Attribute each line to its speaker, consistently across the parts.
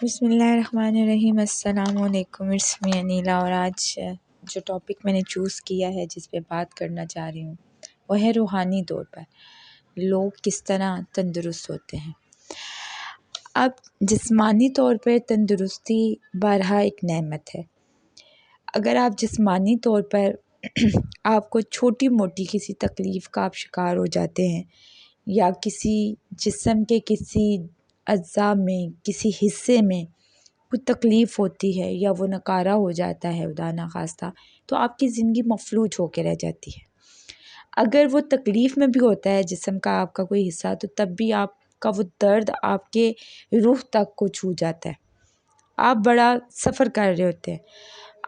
Speaker 1: بسم اللہ الرحمن الرحیم۔ السلام علیکم، اسمی انیلا، اور آج جو ٹاپک میں نے چوز کیا ہے، جس پہ بات کرنا چاہ رہی ہوں، وہ ہے روحانی طور پر لوگ کس طرح تندرست ہوتے ہیں۔ اب جسمانی طور پر تندرستی بارہا ایک نعمت ہے۔ اگر آپ جسمانی طور پر آپ کو چھوٹی موٹی کسی تکلیف کا آپ شکار ہو جاتے ہیں، یا کسی جسم کے کسی اعضاء میں کسی حصے میں کوئی تکلیف ہوتی ہے، یا وہ نقارہ ہو جاتا ہے خدا نخواستہ، تو آپ کی زندگی مفلوج ہو کے رہ جاتی ہے۔ اگر وہ تکلیف میں بھی ہوتا ہے جسم کا آپ کا کوئی حصہ، تو تب بھی آپ کا وہ درد آپ کے روح تک کو چھو جاتا ہے۔ آپ بڑا سفر کر رہے ہوتے ہیں،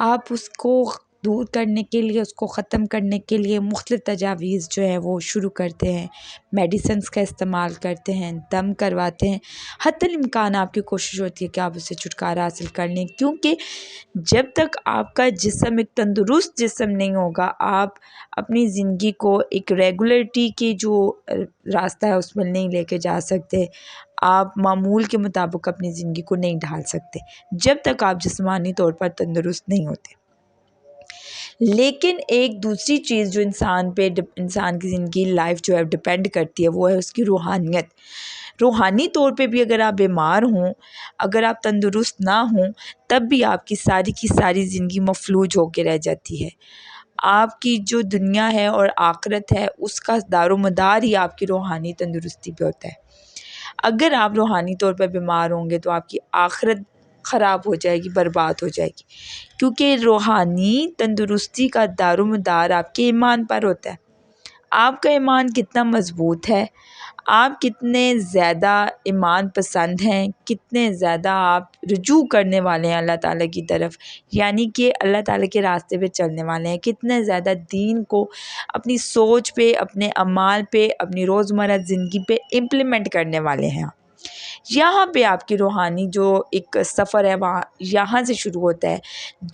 Speaker 1: آپ اس کو دور کرنے کے لیے، اس کو ختم کرنے کے لیے مختلف تجاویز جو ہیں وہ شروع کرتے ہیں، میڈیسنز کا استعمال کرتے ہیں، دم کرواتے ہیں، حتی الامکان آپ کی کوشش ہوتی ہے کہ آپ اسے چھٹکارا حاصل کر لیں، کیونکہ جب تک آپ کا جسم ایک تندرست جسم نہیں ہوگا، آپ اپنی زندگی کو ایک ریگولیٹی کی جو راستہ ہے اس میں نہیں لے کے جا سکتے، آپ معمول کے مطابق اپنی زندگی کو نہیں ڈھال سکتے جب تک آپ جسمانی طور پر تندرست نہیں ہوتے۔ لیکن ایک دوسری چیز جو انسان کی زندگی لائف جو ہے ڈپینڈ کرتی ہے، وہ ہے اس کی روحانیت۔ روحانی طور پہ بھی اگر آپ بیمار ہوں، اگر آپ تندرست نہ ہوں، تب بھی آپ کی ساری زندگی مفلوج ہو کے رہ جاتی ہے۔ آپ کی جو دنیا ہے اور آخرت ہے، اس کا دار و مدار ہی آپ کی روحانی تندرستی پہ ہوتا ہے۔ اگر آپ روحانی طور پر بیمار ہوں گے تو آپ کی آخرت خراب ہو جائے گی، برباد ہو جائے گی، کیونکہ روحانی تندرستی کا دار و مدار آپ کے ایمان پر ہوتا ہے۔ آپ کا ایمان کتنا مضبوط ہے، آپ کتنے زیادہ ایمان پسند ہیں، کتنے زیادہ آپ رجوع کرنے والے ہیں اللہ تعالیٰ کی طرف، یعنی کہ اللہ تعالیٰ کے راستے پہ چلنے والے ہیں، کتنے زیادہ دین کو اپنی سوچ پہ، اپنے اعمال پہ، اپنی روزمرہ زندگی پہ امپلیمنٹ کرنے والے ہیں۔ یہاں پہ آپ کی روحانی جو ایک سفر ہے، وہاں یہاں سے شروع ہوتا ہے،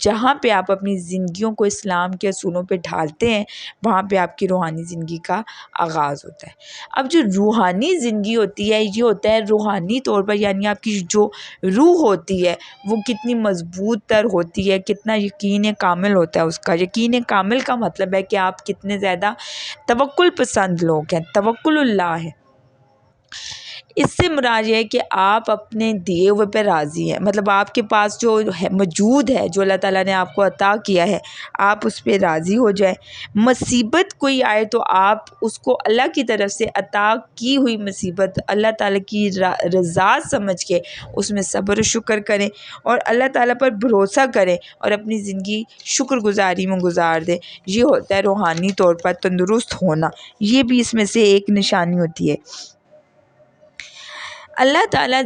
Speaker 1: جہاں پہ آپ اپنی زندگیوں کو اسلام کے اصولوں پہ ڈھالتے ہیں، وہاں پہ آپ کی روحانی زندگی کا آغاز ہوتا ہے۔ اب جو روحانی زندگی ہوتی ہے، یہ ہوتا ہے روحانی طور پر، یعنی آپ کی جو روح ہوتی ہے وہ کتنی مضبوط تر ہوتی ہے، کتنا یقین کامل ہوتا ہے اس کا۔ یقین کامل کا مطلب ہے کہ آپ کتنے زیادہ توکل پسند لوگ ہیں، توکل اللہ ہے۔ اس سے مراد یہ ہے کہ آپ اپنے دیے ہوئے پہ راضی ہیں، مطلب آپ کے پاس جو موجود ہے، جو اللہ تعالیٰ نے آپ کو عطا کیا ہے، آپ اس پہ راضی ہو جائیں۔ مصیبت کوئی آئے تو آپ اس کو اللہ کی طرف سے عطا کی ہوئی مصیبت اللہ تعالیٰ کی رضا سمجھ کے اس میں صبر و شکر کریں، اور اللہ تعالیٰ پر بھروسہ کریں، اور اپنی زندگی شکر گزاری میں گزار دیں۔ یہ ہوتا ہے روحانی طور پر تندرست ہونا، یہ بھی اس میں سے ایک نشانی ہوتی ہے۔ اللہ تعالیٰ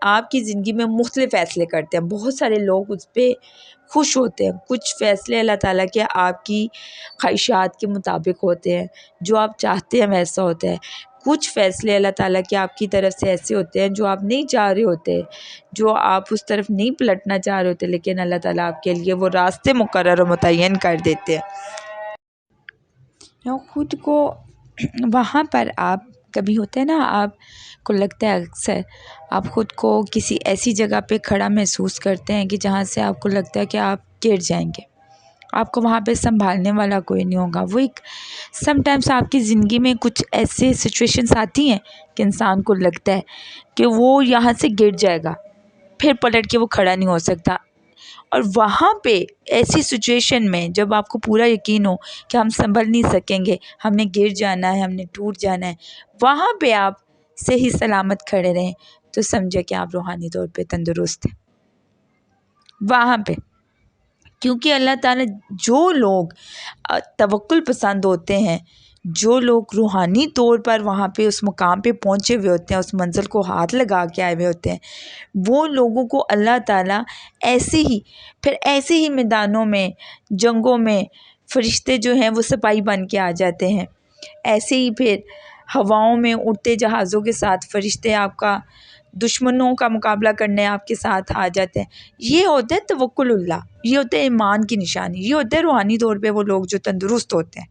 Speaker 1: آپ کی زندگی میں مختلف فیصلے کرتے ہیں، بہت سارے لوگ اس پہ خوش ہوتے ہیں۔ کچھ فیصلے اللہ تعالیٰ کے آپ کی خواہشات کے مطابق ہوتے ہیں، جو آپ چاہتے ہیں ویسا ہوتا ہے۔ کچھ فیصلے اللہ تعالیٰ کے آپ کی طرف سے ایسے ہوتے ہیں جو آپ نہیں چاہ رہے ہوتے، جو آپ اس طرف نہیں پلٹنا چاہ رہے ہوتے، لیکن اللہ تعالیٰ آپ کے لیے وہ راستے مقرر و متعین کر دیتے ہیں۔ خود کو وہاں پر آپ کبھی ہوتا ہے نا، آپ کو لگتا ہے اکثر آپ خود کو کسی ایسی جگہ پہ کھڑا محسوس کرتے ہیں کہ جہاں سے آپ کو لگتا ہے کہ آپ گر جائیں گے، آپ کو وہاں پہ سنبھالنے والا کوئی نہیں ہوگا۔ وہ ایک سم ٹائمس آپ کی زندگی میں کچھ ایسے سچویشنس آتی ہیں کہ انسان کو لگتا ہے کہ وہ یہاں سے گر جائے گا، پھر پلٹ کے وہ کھڑا نہیں ہو سکتا، اور وہاں پہ ایسی سچویشن میں جب آپ کو پورا یقین ہو کہ ہم سنبھل نہیں سکیں گے، ہم نے گر جانا ہے، ہم نے ٹوٹ جانا ہے، وہاں پہ آپ صحیح سلامت کھڑے رہیں، تو سمجھے کہ آپ روحانی طور پہ تندرست ہیں وہاں پہ۔ کیونکہ اللہ تعالیٰ جو لوگ توکل پسند ہوتے ہیں، جو لوگ روحانی طور پر وہاں پہ اس مقام پہ پہنچے ہوئے ہوتے ہیں، اس منزل کو ہاتھ لگا کے آئے ہوئے ہوتے ہیں، وہ لوگوں کو اللہ تعالیٰ ایسے ہی میدانوں میں، جنگوں میں فرشتے جو ہیں وہ سپاہی بن کے آ جاتے ہیں، ایسے ہی پھر ہواؤں میں اڑتے جہازوں کے ساتھ فرشتے آپ کا دشمنوں کا مقابلہ کرنے آپ کے ساتھ آ جاتے ہیں۔ یہ ہوتا ہے توکل اللہ، یہ ہوتا ہے ایمان کی نشانی، یہ ہوتا ہے روحانی طور پہ وہ لوگ جو تندرست ہوتے ہیں۔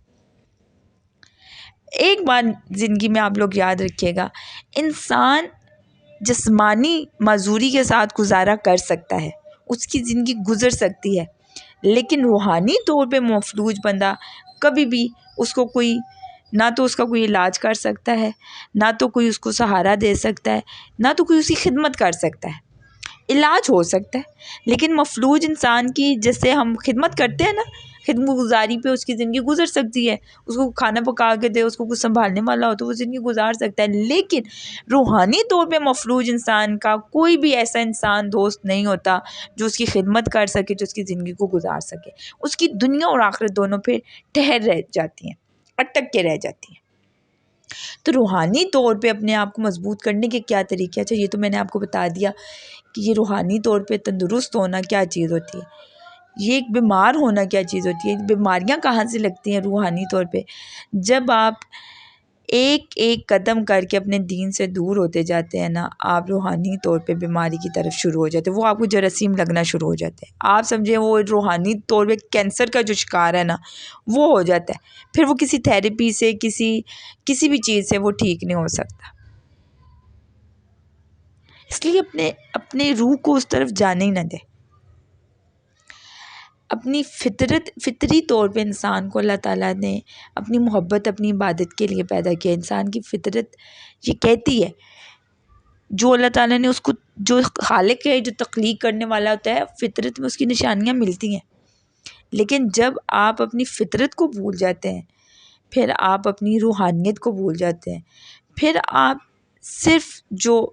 Speaker 1: ایک بات زندگی میں آپ لوگ یاد رکھیے گا، انسان جسمانی معذوری کے ساتھ گزارا کر سکتا ہے، اس کی زندگی گزر سکتی ہے، لیکن روحانی طور پہ مفلوج بندہ کبھی بھی اس کو کوئی نہ تو اس کا کوئی علاج کر سکتا ہے، نہ تو کوئی اس کو سہارا دے سکتا ہے، نہ تو کوئی اس کی خدمت کر سکتا ہے۔ علاج ہو سکتا ہے لیکن مفلوج انسان کی جیسے ہم خدمت کرتے ہیں نا، خدمت گزاری پہ اس کی زندگی گزر سکتی ہے، اس کو کھانا پکا کے دے، اس کو کچھ سنبھالنے والا ہو تو وہ زندگی گزار سکتا ہے، لیکن روحانی طور پہ مفلوج انسان کا کوئی بھی ایسا انسان دوست نہیں ہوتا جو اس کی خدمت کر سکے، جو اس کی زندگی کو گزار سکے۔ اس کی دنیا اور آخرت دونوں پہ ٹھہر رہ جاتی ہیں، اٹک کے رہ جاتی ہیں۔ تو روحانی طور پہ اپنے آپ کو مضبوط کرنے کے کیا طریقے؟ اچھا یہ تو میں نے آپ کو بتا دیا کہ یہ روحانی طور پہ تندرست ہونا کیا چیز ہوتی ہے، یہ ایک بیمار ہونا کیا چیز ہوتی ہے، بیماریاں کہاں سے لگتی ہیں روحانی طور پہ؟ جب آپ ایک ایک قدم کر کے اپنے دین سے دور ہوتے جاتے ہیں نا، آپ روحانی طور پہ بیماری کی طرف شروع ہو جاتے ہیں، وہ آپ کو جراثیم لگنا شروع ہو جاتے ہیں، آپ سمجھیں وہ روحانی طور پہ کینسر کا جو شکار ہے نا وہ ہو جاتا ہے، پھر وہ کسی تھیراپی سے کسی بھی چیز سے وہ ٹھیک نہیں ہو سکتا۔ اس لیے اپنے روح کو اس طرف جانے ہی نہ دیں۔ اپنی فطری طور پہ انسان کو اللہ تعالیٰ نے اپنی محبت، اپنی عبادت کے لیے پیدا کیا۔ انسان کی فطرت یہ کہتی ہے، جو اللہ تعالیٰ نے اس کو، جو خالق ہے، جو تخلیق کرنے والا ہوتا ہے، فطرت میں اس کی نشانیاں ملتی ہیں، لیکن جب آپ اپنی فطرت کو بھول جاتے ہیں، پھر آپ اپنی روحانیت کو بھول جاتے ہیں، پھر آپ صرف جو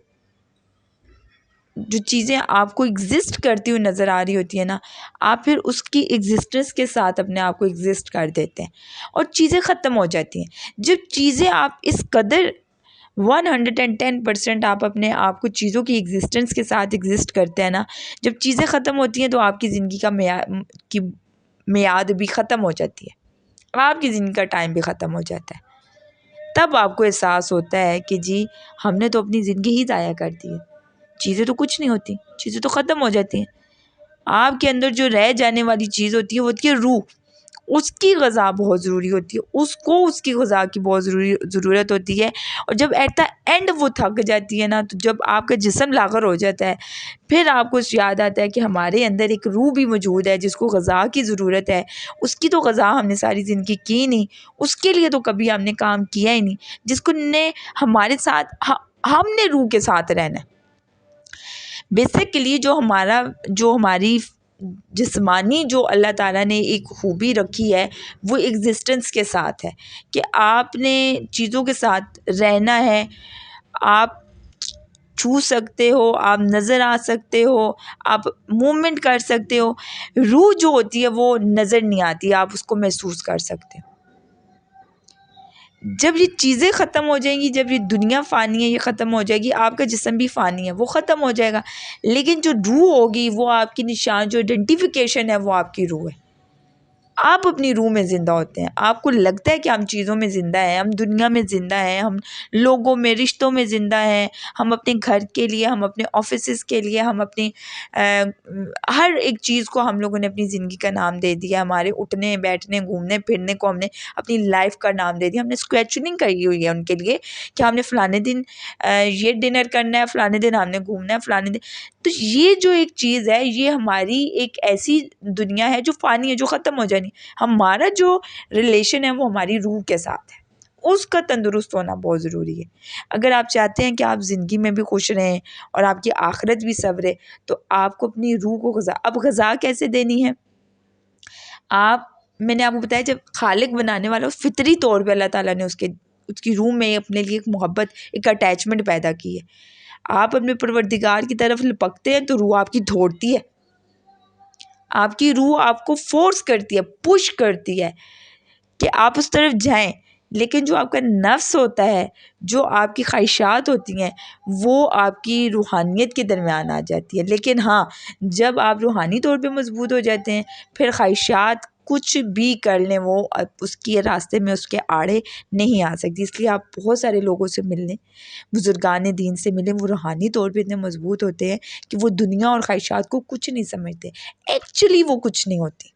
Speaker 1: چیزیں آپ کو ایگزسٹ کرتی ہوئی نظر آ رہی ہوتی ہیں نا، آپ پھر اس کی ایگزسٹنس کے ساتھ اپنے آپ کو ایگزسٹ کر دیتے ہیں اور چیزیں ختم ہو جاتی ہیں۔ جب چیزیں آپ اس قدر 110% آپ اپنے آپ کو چیزوں کی ایگزسٹنس کے ساتھ ایگزسٹ کرتے ہیں نا، جب چیزیں ختم ہوتی ہیں تو آپ کی زندگی کا میعاد بھی ختم ہو جاتی ہے، آپ کی زندگی کا ٹائم بھی ختم ہو جاتا ہے۔ تب آپ کو احساس ہوتا ہے کہ جی ہم نے تو اپنی زندگی ہی ضائع کر دی ہے، چیزیں تو کچھ نہیں ہوتی، چیزیں تو ختم ہو جاتی ہیں۔ آپ کے اندر جو رہ جانے والی چیز ہوتی ہے وہ ہوتی ہے روح، اس کی غذا بہت ضروری ہوتی ہے، اس کو اس کی غذا کی بہت ضرورت ہوتی ہے، اور جب ایٹ دا اینڈ وہ تھک جاتی ہے نا، تو جب آپ کا جسم لاغر ہو جاتا ہے، پھر آپ کو یاد آتا ہے کہ ہمارے اندر ایک روح بھی موجود ہے جس کو غذا کی ضرورت ہے، اس کی تو غذا ہم نے ساری زندگی کی نہیں، اس کے لیے تو کبھی ہم نے کام کیا ہی نہیں، جس کو نے ہمارے ساتھ، ہم نے روح کے ساتھ رہنا ہے۔ بیسیکلی جو ہماری جسمانی جو اللہ تعالیٰ نے ایک خوبی رکھی ہے وہ ایگزسٹنس کے ساتھ ہے کہ آپ نے چیزوں کے ساتھ رہنا ہے، آپ چھو سکتے ہو، آپ نظر آ سکتے ہو، آپ موومنٹ کر سکتے ہو۔ روح جو ہوتی ہے وہ نظر نہیں آتی، آپ اس کو محسوس کر سکتے ہو۔ جب یہ چیزیں ختم ہو جائیں گی، جب یہ دنیا فانی ہے، یہ ختم ہو جائے گی، آپ کا جسم بھی فانی ہے، وہ ختم ہو جائے گا، لیکن جو روح ہوگی وہ آپ کی نشان، جو آئیڈینٹیفیکیشن ہے وہ آپ کی روح ہے۔ آپ اپنی روح میں زندہ ہوتے ہیں، آپ کو لگتا ہے کہ ہم چیزوں میں زندہ ہیں، ہم دنیا میں زندہ ہیں، ہم لوگوں میں، رشتوں میں زندہ ہیں، ہم اپنے گھر کے لیے، ہم اپنے آفیسز کے لیے، ہم اپنی ہر ایک چیز کو ہم لوگوں نے اپنی زندگی کا نام دے دیا، ہمارے اٹھنے بیٹھنے گھومنے پھرنے کو ہم نے اپنی لائف کا نام دے دیا، ہم نے اسکیچنگ کری ہوئی ہے ان کے لیے کہ ہم نے فلانے دن یہ ڈنر کرنا ہے، فلانے دن ہم نے گھومنا ہے، فلانے دن۔ تو یہ جو ایک چیز ہے، یہ ہماری ایک ایسی دنیا ہے جو فانی ہے، جو ختم ہو جانی۔ ہمارا جو ریلیشن ہے وہ ہماری روح کے ساتھ ہے، اس کا تندرست ہونا بہت ضروری ہے۔ اگر آپ چاہتے ہیں کہ آپ زندگی میں بھی خوش رہیں اور آپ کی آخرت بھی سنورے، تو آپ کو اپنی روح کو غذا، اب غذا کیسے دینی ہے؟ میں نے آپ کو بتایا جب خالق بنانے والا فطری طور پہ اللہ تعالیٰ نے اس کی روح میں اپنے لیے ایک محبت، ایک اٹیچمنٹ پیدا کی ہے۔ آپ اپنے پروردگار کی طرف لپکتے ہیں تو روح آپ کی دوڑتی ہے، آپ کی روح آپ کو فورس کرتی ہے، پش کرتی ہے کہ آپ اس طرف جائیں، لیکن جو آپ کا نفس ہوتا ہے، جو آپ کی خواہشات ہوتی ہیں، وہ آپ کی روحانیت کے درمیان آ جاتی ہے۔ لیکن ہاں، جب آپ روحانی طور پہ مضبوط ہو جاتے ہیں، پھر خواہشات کچھ بھی کر لیں، وہ اس کے راستے میں اس کے آڑے نہیں آ سکتی۔ اس لیے آپ بہت سارے لوگوں سے ملیں، بزرگان دین سے ملیں، وہ روحانی طور پہ اتنے مضبوط ہوتے ہیں کہ وہ دنیا اور خواہشات کو کچھ نہیں سمجھتے، ایکچولی وہ کچھ نہیں ہوتی۔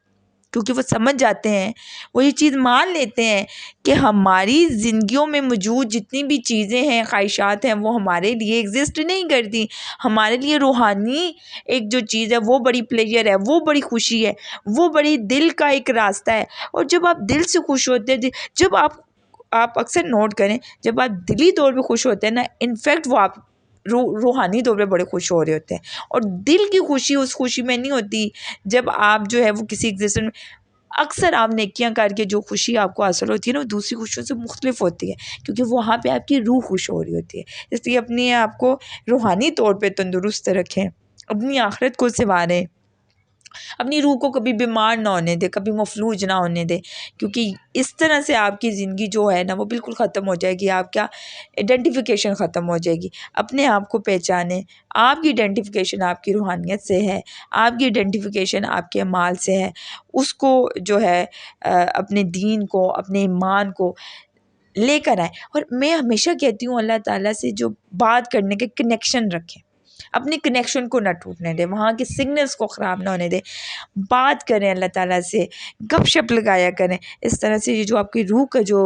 Speaker 1: کیونکہ وہ سمجھ جاتے ہیں، وہ یہ چیز مان لیتے ہیں کہ ہماری زندگیوں میں موجود جتنی بھی چیزیں ہیں، خواہشات ہیں، وہ ہمارے لیے ایگزسٹ نہیں کرتی. ہمارے لیے روحانی ایک جو چیز ہے وہ بڑی پلیجر ہے، وہ بڑی خوشی ہے، وہ بڑی دل کا ایک راستہ ہے. اور جب آپ دل سے خوش ہوتے ہیں، جب آپ اکثر نوٹ کریں، جب آپ دلی طور پہ خوش ہوتے ہیں نا، انفیکٹ وہ آپ روحانی طور پہ بڑے خوش ہو رہے ہوتے ہیں. اور دل کی خوشی اس خوشی میں نہیں ہوتی جب آپ جو ہے وہ کسی ایگزسٹنس میں، اکثر آپ نیکیاں کر کے جو خوشی آپ کو حاصل ہوتی ہے نا، وہ دوسری خوشیوں سے مختلف ہوتی ہے، کیونکہ وہاں پہ آپ کی روح خوش ہو رہی ہوتی ہے. اس لیے اپنے آپ کو روحانی طور پہ تندرست رکھیں، اپنی آخرت کو سنواریں، اپنی روح کو کبھی بیمار نہ ہونے دے، کبھی مفلوج نہ ہونے دے، کیونکہ اس طرح سے آپ کی زندگی جو ہے نا وہ بالکل ختم ہو جائے گی. آپ کا آئیڈینٹیفیکیشن ختم ہو جائے گی. اپنے آپ کو پہچانیں. آپ کی آئیڈینٹیفیکیشن آپ کی روحانیت سے ہے، آپ کی آئیڈینٹیفیکیشن آپ کے اعمال سے ہے. اس کو جو ہے اپنے دین کو، اپنے ایمان کو لے کر آئیں. اور میں ہمیشہ کہتی ہوں اللہ تعالیٰ سے جو بات کرنے کے کنیکشن رکھیں، اپنے کنیکشن کو نہ ٹوٹنے دیں، وہاں کے سگنلز کو خراب نہ ہونے دیں. بات کریں اللہ تعالیٰ سے، گپ شپ لگایا کریں. اس طرح سے یہ جو آپ کی روح کا جو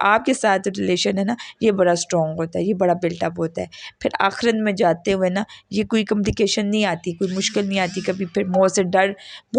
Speaker 1: آپ کے ساتھ ریلیشن ہے نا، یہ بڑا اسٹرانگ ہوتا ہے، یہ بڑا بلٹ اپ ہوتا ہے. پھر آخرت میں جاتے ہوئے نا یہ کوئی کمپلیکیشن نہیں آتی، کوئی مشکل نہیں آتی. کبھی پھر موت سے ڈر بہت